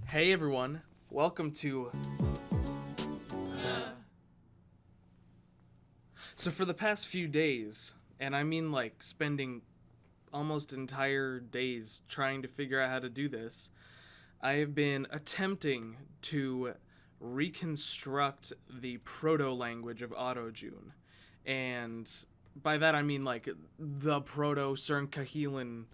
Hey everyone, welcome to. So, for the past few days, and I mean like spending almost entire days trying to figure out how to do this, I have been attempting to reconstruct the proto-language of AutoJune. And by that I mean like the Proto-Cerncahelan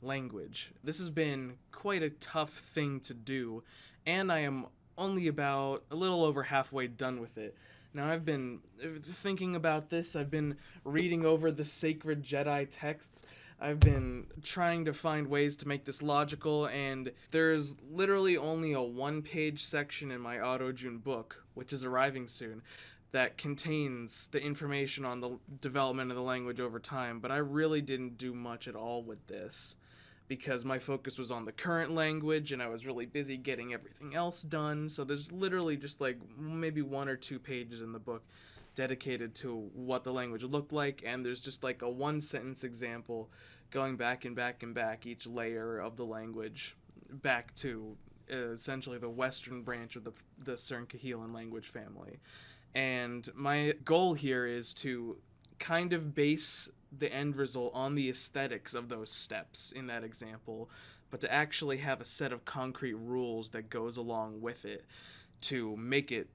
language. This has been quite a tough thing to do, and I am only about a little over halfway done with it. Now, I've been thinking about this, I've been reading over the sacred Jedi texts, I've been trying to find ways to make this logical, and there's literally only a one-page section in my AutoJune book, which is arriving soon, that contains the information on the development of the language over time, but I really didn't do much at all with this because my focus was on the current language and I was really busy getting everything else done. So there's literally just like maybe 1 or 2 pages in the book dedicated to what the language looked like, and there's just like a one sentence example going back and back and back each layer of the language back to essentially the western branch of the Cerncahelan language family. And my goal here is to kind of base the end result on the aesthetics of those steps in that example, but to actually have a set of concrete rules that goes along with it to make it,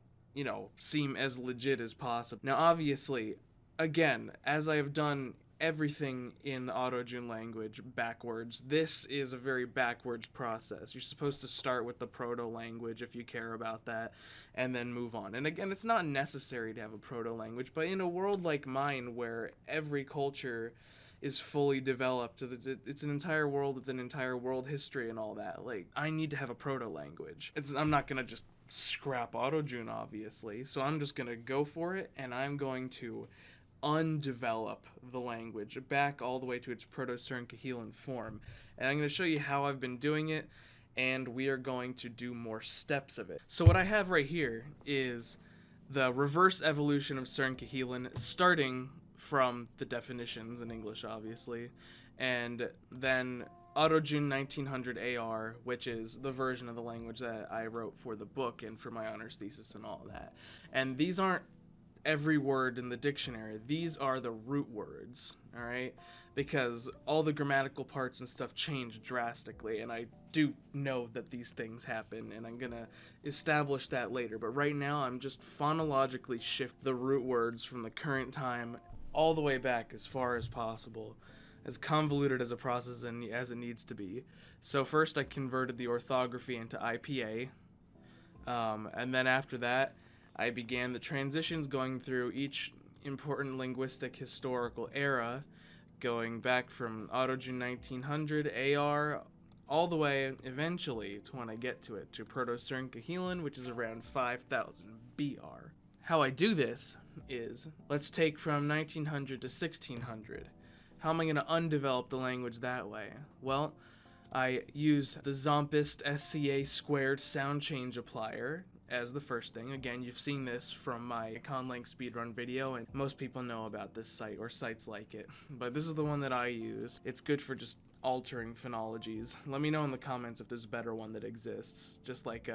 seem as legit as possible. Now, obviously, again, as I have done everything in the AutoJune language backwards, this is a very backwards process. You're supposed to start with the Proto-Language if you care about that, and then move on. And again, it's not necessary to have a Proto-Language, but in a world like mine where every culture is fully developed, it's an entire world with an entire world history and all that. Like, I need to have a Proto-Language. I'm not gonna just scrap AutoJune, obviously, so I'm just gonna go for it, and I'm going to undevelop the language back all the way to its Proto-Cerncahelan form. And I'm going to show you how I've been doing it, and we are going to do more steps of it. So what I have right here is the reverse evolution of Cerncahelan, starting from the definitions in English, obviously, and then AutoJune 1900 AR, which is the version of the language that I wrote for the book and for my honors thesis and all that. And these aren't every word in the dictionary. These are the root words, all right? Because all the grammatical parts and stuff change drastically, and I do know that these things happen, and I'm gonna establish that later. But right now, I'm just phonologically shift the root words from the current time all the way back as far as possible, as convoluted as a process as it needs to be. So first, I converted the orthography into IPA, and then after that, I began the transitions going through each important linguistic historical era, going back from AutoJune 1900 AR all the way eventually to when I get to it, to Proto-Cerncahelan, which is around 5000 BR. How I do this is, let's take from 1900 to 1600. How am I going to undevelop the language that way? Well, I use the Zompist SCA squared sound change applier as the first thing. Again, you've seen this from my Conlang speedrun video, and most people know about this site or sites like it. But this is the one that I use. It's good for just altering phonologies. Let me know in the comments if there's a better one that exists. Just like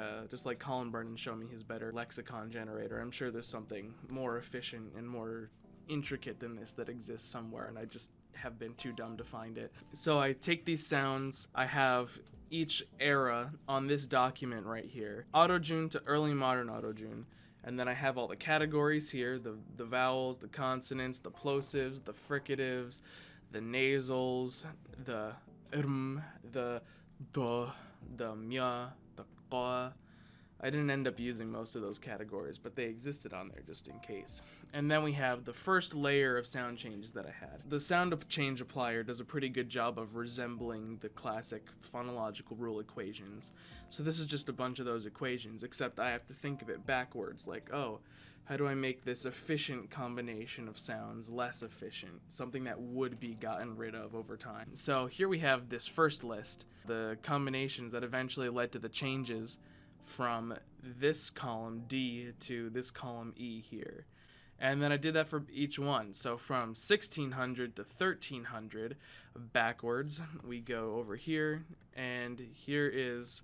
Colin Brennan showed me his better lexicon generator. I'm sure there's something more efficient and more intricate than this that exists somewhere, and I just have been too dumb to find it. So I take these sounds, I have each era on this document right here, AutoJune to early modern AutoJune, and then I have all the categories here, the vowels, the consonants, the plosives, the fricatives, the nasals, the the d, the mya, the qa. I didn't end up using most of those categories, but they existed on there just in case. And then we have the first layer of sound changes that I had. The sound change applier does a pretty good job of resembling the classic phonological rule equations. So this is just a bunch of those equations, except I have to think of it backwards, like, oh, how do I make this efficient combination of sounds less efficient? Something that would be gotten rid of over time. So here we have this first list, the combinations that eventually led to the changes from this column D to this column E here. And then I did that for each one. So from 1600 to 1300 backwards, we go over here, and here is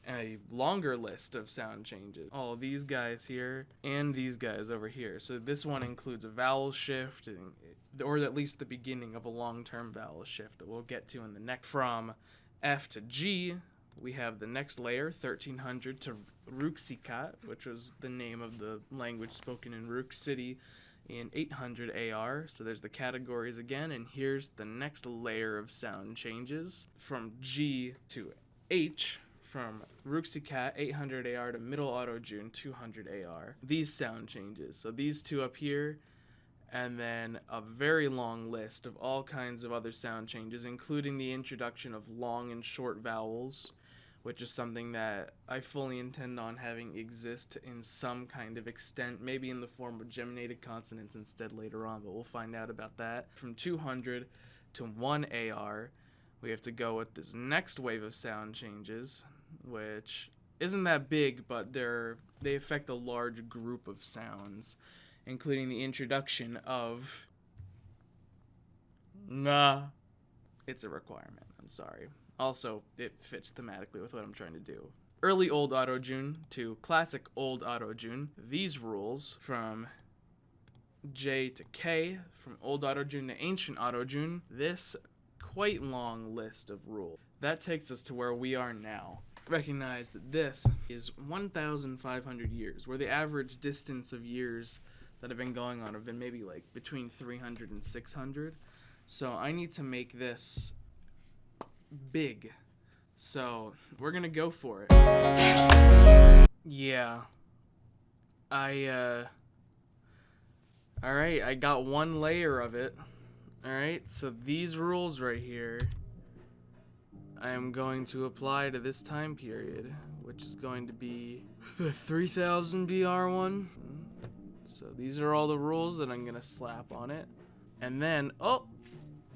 a longer list of sound changes. All of these guys here and these guys over here. So this one includes a vowel shift, or at least the beginning of a long-term vowel shift that we'll get to in the next. From F to G, we have the next layer, 1300 to Ruxikat, which was the name of the language spoken in Rook City in 800 AR. So there's the categories again, and here's the next layer of sound changes. From G to H, from Ruxikat 800 AR to Middle Auto-June 200 AR. These sound changes. So these two up here, and then a very long list of all kinds of other sound changes, including the introduction of long and short vowels, which is something that I fully intend on having exist in some kind of extent, maybe in the form of geminated consonants instead later on, but we'll find out about that. From 200 to 1 AR, we have to go with this next wave of sound changes, which isn't that big, but they affect a large group of sounds, including the introduction of nah. It's a requirement, I'm sorry. Also, it fits thematically with what I'm trying to do. Early Old Auto-June to Classic Old Auto-June. These rules from J to K, from Old Auto-June to Ancient Auto-June. This quite long list of rules. That takes us to where we are now. Recognize that this is 1,500 years, where the average distance of years that have been going on have been maybe like between 300 and 600. So I need to make this big. So we're gonna go for it. Yeah. Alright, I got one layer of it. Alright, so these rules right here I am going to apply to this time period, which is going to be the 3000 BR one. So these are all the rules that I'm gonna slap on it. And then, oh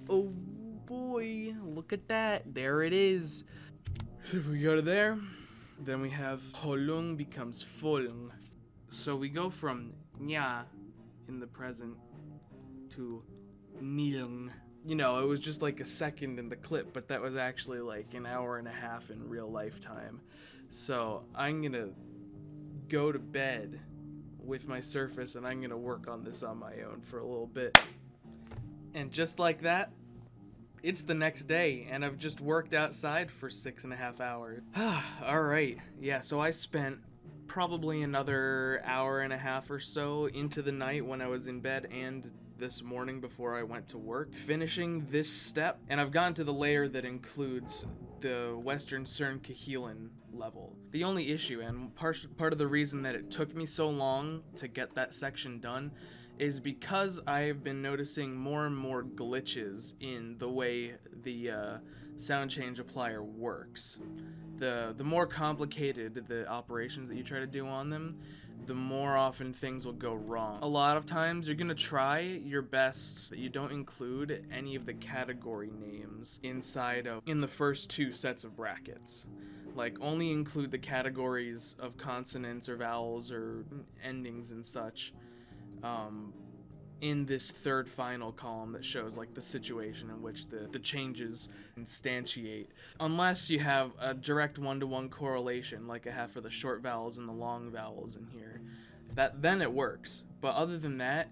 boy, look at that, there it is. So if we go to there, then we have Holung becomes Folung. So we go from nya in the present to nilung. You know, it was just like a second in the clip, but that was actually like an hour and a half in real life time. So I'm gonna go to bed with my Surface and I'm gonna work on this on my own for a little bit. And just like that, it's the next day, and I've just worked outside for 6.5 hours. Alright, yeah, so I spent probably another hour and a half or so into the night when I was in bed and this morning before I went to work, finishing this step, and I've gotten to the layer that includes the Western Cern Cahelan level. The only issue, and part of the reason that it took me so long to get that section done, is because I've been noticing more and more glitches in the way the sound change applier works. The more complicated the operations that you try to do on them, the more often things will go wrong. A lot of times you're gonna try your best that you don't include any of the category names in the first two sets of brackets. Like, only include the categories of consonants or vowels or endings and such in this third final column that shows like the situation in which the changes instantiate. Unless you have a direct one-to-one correlation like I have for the short vowels and the long vowels in here, then it works. But other than that,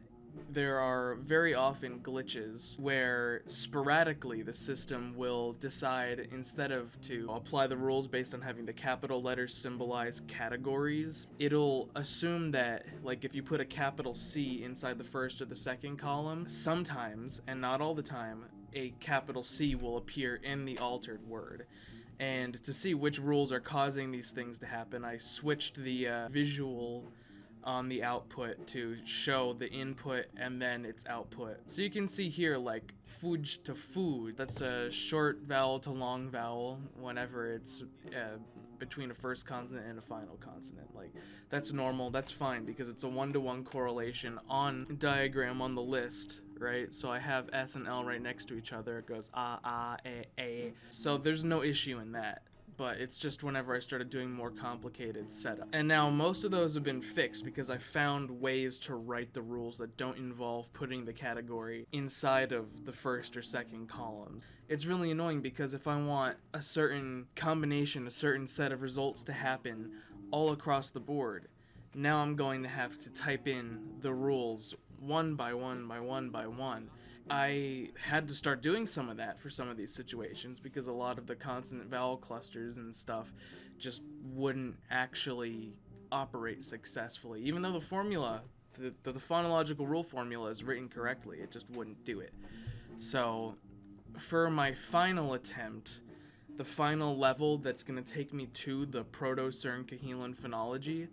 there are very often glitches where sporadically the system will decide, instead of to apply the rules based on having the capital letters symbolize categories, it'll assume that, like, if you put a capital C inside the first or the second column, sometimes, and not all the time, a capital C will appear in the altered word. And to see which rules are causing these things to happen, I switched the visual on the output to show the input and then its output. So you can see here, like, fuj to food, that's a short vowel to long vowel whenever it's between a first consonant and a final consonant. Like, that's normal, that's fine, because it's a one-to-one correlation on diagram on the list, right? So I have S and L right next to each other. It goes ah, eh. So there's no issue in that. but it's just whenever I started doing more complicated setup. And now most of those have been fixed because I found ways to write the rules that don't involve putting the category inside of the first or second columns. It's really annoying because if I want a certain combination, a certain set of results to happen all across the board, now I'm going to have to type in the rules one by one by one by one. I had to start doing some of that for some of these situations because a lot of the consonant vowel clusters and stuff just wouldn't actually operate successfully. Even though the formula, the phonological rule formula is written correctly, it just wouldn't do it. So for my final attempt, the final level that's going to take me to the Proto-Cern-Cahelan phonology,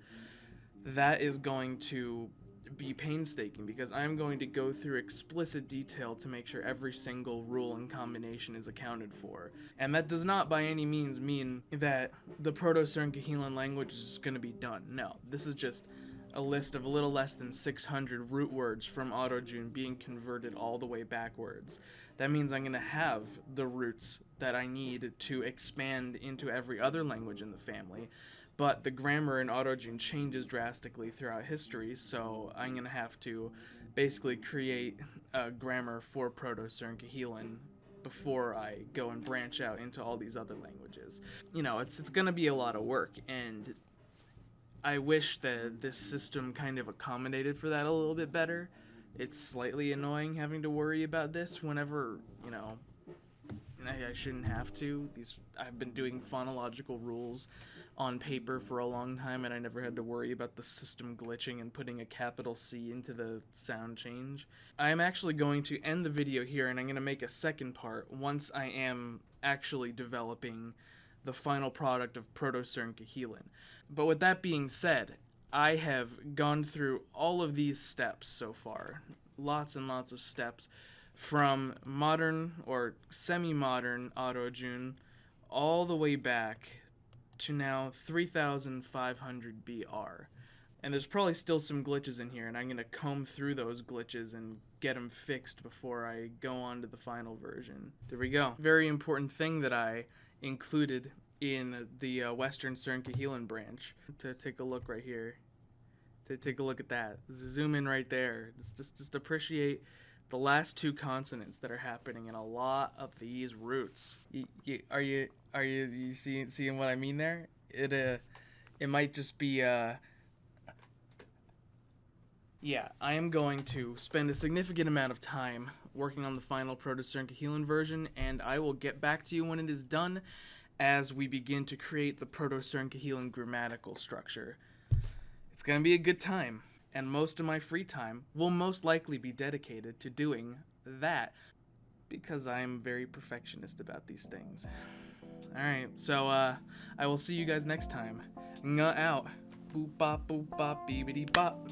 that is going to be painstaking because I'm going to go through explicit detail to make sure every single rule and combination is accounted for. And that does not by any means mean that the Proto-Cern-Cahelan language is going to be done. No, this is just a list of a little less than 600 root words from Auto-June being converted all the way backwards. That means I'm going to have the roots that I need to expand into every other language in the family. But the grammar in Auto-June changes drastically throughout history, so I'm going to have to basically create a grammar for Proto-Cern-Cahelan before I go and branch out into all these other languages. You know, it's going to be a lot of work, and I wish that this system kind of accommodated for that a little bit better. It's slightly annoying having to worry about this whenever, you know, I shouldn't have to. I've been doing phonological rules on paper for a long time, and I never had to worry about the system glitching and putting a capital C into the sound change. I'm actually going to end the video here, and I'm going to make a second part once I am actually developing the final product of Proto-Cern-Cahelan. But with that being said, I have gone through all of these steps so far. Lots and lots of steps. From modern or semi-modern Auto-June all the way back to now 3500 BR. And there's probably still some glitches in here, and I'm going to comb through those glitches and get them fixed before I go on to the final version. There we go. Very important thing that I included in the Western Cern-Cahelan branch. To take a look right here. To take a look at that. Zoom in right there. Just appreciate the last two consonants that are happening in a lot of these roots. Are you seeing what I mean there? It might just be yeah, I am going to spend a significant amount of time working on the final Proto-Cern-Cahelan version, and I will get back to you when it is done as we begin to create the Proto-Cern-Cahelan grammatical structure. It's going to be a good time. And most of my free time will most likely be dedicated to doing that because I'm very perfectionist about these things. Alright, so I will see you guys next time. Nga out. Boop bop beebity bop.